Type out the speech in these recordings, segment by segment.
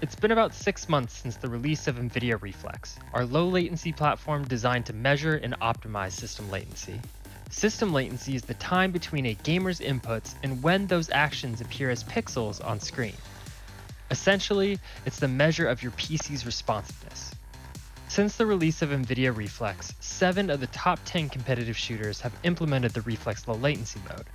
It's been about 6 months since the release of NVIDIA Reflex, our low-latency platform designed to measure and optimize system latency. System latency is the time between a gamer's inputs and when those actions appear as pixels on screen. Essentially, it's the measure of your PC's responsiveness. Since the release of NVIDIA Reflex, 7 of the top 10 competitive shooters have implemented the Reflex low latency mode.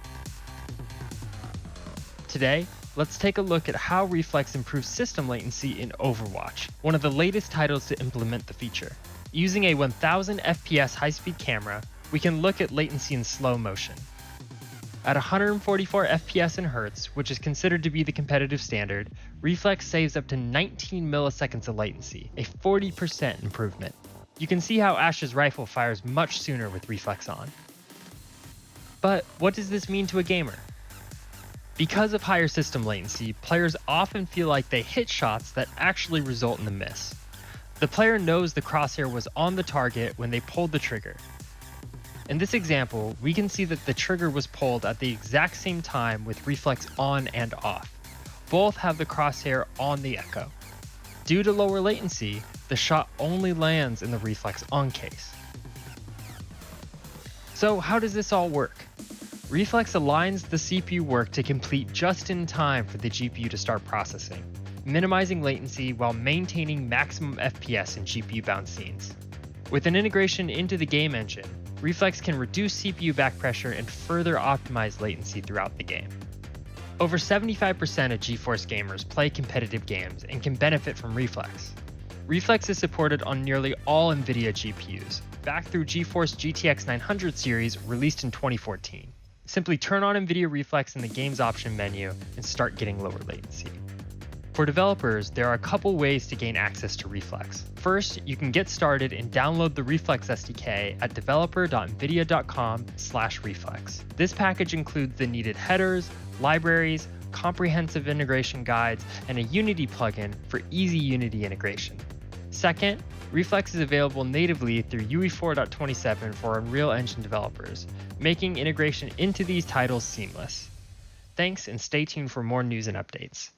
Today, let's take a look at how Reflex improves system latency in Overwatch, one of the latest titles to implement the feature. Using a 1000 FPS high-speed camera, we can look at latency in slow motion. At 144 FPS in Hertz, which is considered to be the competitive standard, Reflex saves up to 19 milliseconds of latency, a 40% improvement. You can see how Ash's rifle fires much sooner with Reflex on. But what does this mean to a gamer? Because of higher system latency, players often feel like they hit shots that actually result in a miss. The player knows the crosshair was on the target when they pulled the trigger. In this example, we can see that the trigger was pulled at the exact same time with Reflex on and off. Both have the crosshair on the echo. Due to lower latency, the shot only lands in the Reflex on case. So how does this all work? Reflex aligns the CPU work to complete just in time for the GPU to start processing, minimizing latency while maintaining maximum FPS in GPU-bound scenes. With an integration into the game engine, Reflex can reduce CPU back pressure and further optimize latency throughout the game. Over 75% of GeForce gamers play competitive games and can benefit from Reflex. Reflex is supported on nearly all NVIDIA GPUs, back through GeForce GTX 900 series released in 2014. Simply turn on NVIDIA Reflex in the game's option menu and start getting lower latency. For developers, there are a couple ways to gain access to Reflex. First, you can get started and download the Reflex SDK at developer.nvidia.com/reflex. This package includes the needed headers, libraries, comprehensive integration guides, and a Unity plugin for easy Unity integration. Second, Reflex is available natively through UE4.27 for Unreal Engine developers, making integration into these titles seamless. Thanks, and stay tuned for more news and updates.